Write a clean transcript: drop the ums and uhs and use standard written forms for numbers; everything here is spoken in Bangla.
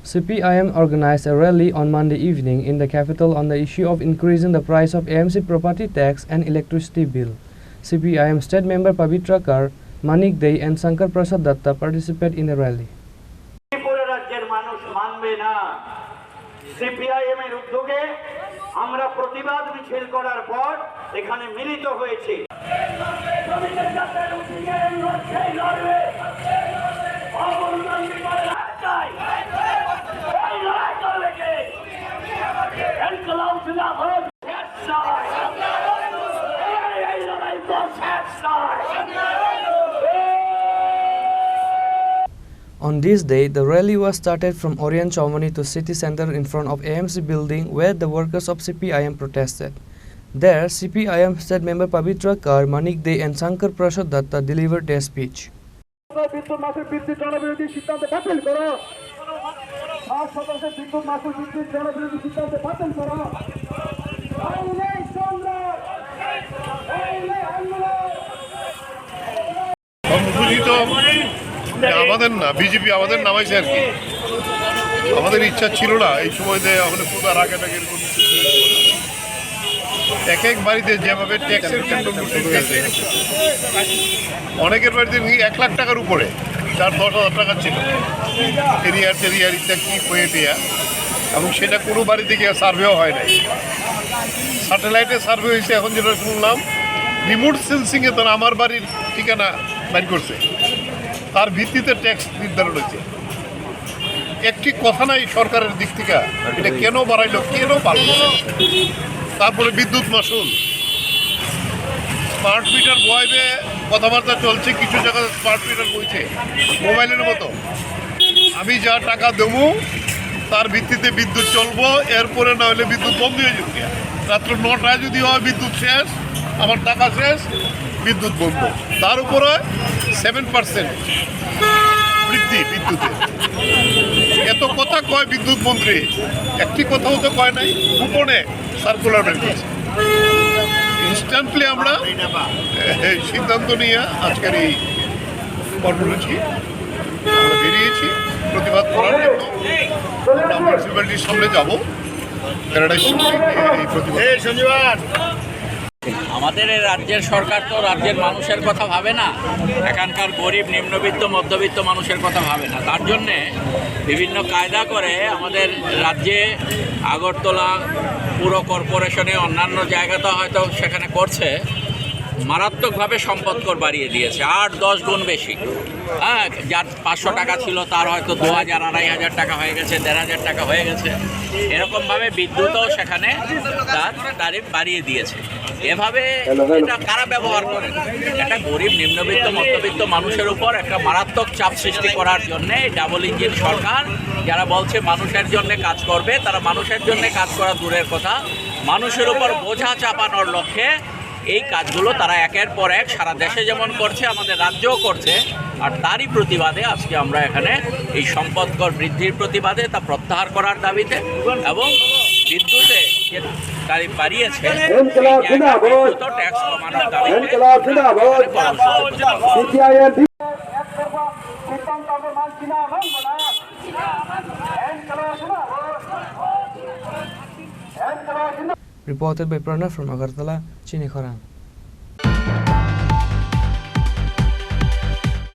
CPIM organized a rally on Monday evening in the capital on the issue of increasing the price of AMC property tax and electricity bill. CPIM state member Pavitra Kar, Manik Dey and Shankar Prasad Datta participated in the rally. Tripura রাজ্যের মানুষ মানবে না CPIM এর উদ্যোগে আমরা প্রতিবাদ মিছিল করার পর এখানে মিলিত হয়েছি On this day, the rally was started from Orient Chaumani to city center in front of AMC building where the workers of CPIM protested. There, CPIM state member Pavitra Kar, Manik Dey and Shankar Prasad Datta delivered their speech. আমাদের না বিজেপি আমাদের নামাইছে আর কি আমাদের ইচ্ছা ছিল না এই সময়তে আমাদের পূজার আগে এরকম এক এক বাড়িতে যেভাবে ট্যাক্সের অনেকের বাড়িতে 1 লাখ টাকার উপরে যার 10,000 টাকা ছিল এরিয়ার ইত্যাদি হয়ে দেয়া এবং সেটা কোনো বাড়ি থেকে সার্ভেও হয় নাই স্যাটেলাইটে সার্ভে হয়েছে এখন যেটা শুনলাম রিমোট সেন্সিংয়ে তো আমার বাড়ির ঠিকানা বাইর করছে তার ভিত্তিতে ট্যাক্স নির্ধারণ হয়েছে একটি কথা নাই সরকারের দিক থেকে এটা কেন বাড়াইলো কেন বাড়লো তারপরে বিদ্যুৎ মাশুল স্মার্ট মিটার বয়বে কথাবার্তা চলছে কিছু জায়গায় স্মার্ট মিটার বইছে মোবাইলের মতো আমি যা টাকা দেবো তার ভিত্তিতে বিদ্যুৎ চলবো এরপরে না হলে বিদ্যুৎ বন্ধ হয়ে যাবে রাত্র 9টায় যদি হয় বিদ্যুৎ শেষ আমার টাকা শেষ বিদ্যুৎ বন্ধ তার উপরে 7% বৃদ্ধি বিদ্যুতের এত কথা কয় বিদ্যুৎ মন্ত্রী একটি কথাও তো কয় নাই গোপনে সার্কুলার বের করছে ইনস্ট্যান্টলি আমরা সিদ্ধান্ত নিয়ে আজকের এই কর্মসূচি আমরা বেরিয়েছি প্রতিবাদ করার জন্য আমরা মিউনিসিপ্যালিটির সামনে যাবো প্যারাডাইস এই প্রতিবাদ আমাদের এই রাজ্যের সরকার তো রাজ্যের মানুষের কথা ভাবে না এখানকার গরিব নিম্নবিত্ত মধ্যবিত্ত মানুষের কথা ভাবে না তার জন্যে বিভিন্ন কায়দা করে আমাদের রাজ্যে আগরতলা পুর কর্পোরেশনে অন্যান্য জায়গাতে হয়তো সেখানে করছে মারাত্মকভাবে সম্পদ কর বাড়িয়ে দিয়েছে 8-10 গুণ বেশি হ্যাঁ যার 500 টাকা ছিল তার হয়তো 2,000-2,500 টাকা হয়ে গেছে 1,500 টাকা হয়ে গেছে এরকমভাবে বিদ্যুৎও সেখানে তার তারিফ বাড়িয়ে দিয়েছে এভাবে এটা কারা ব্যবহার করে একটা গরিব নিম্নবিত্ত মধ্যবিত্ত মানুষের উপর একটা মারাত্মক চাপ সৃষ্টি করার জন্যে ডাবল ইঞ্জিন সরকার যারা বলছে মানুষের জন্য কাজ করবে তারা মানুষের জন্য কাজ করা দূরের কথা মানুষের উপর বোঝা চাপানোর লক্ষ্যে এই কাজগুলো তারা একের পর এক সারা দেশে যেমন করছে আমাদের রাজ্যও করছে আর তারই প্রতিবাদে আজকে আমরা এখানে এই সম্পদ কর বৃদ্ধির প্রতিবাদে তা প্রত্যাহার করার দাবিতে এবং বিদ্যুতে যে তারিফ বাড়িয়েছে ট্যাক্স কমানোর দাবিতে Reported by Pranav from Agartala, Chini, Khorang.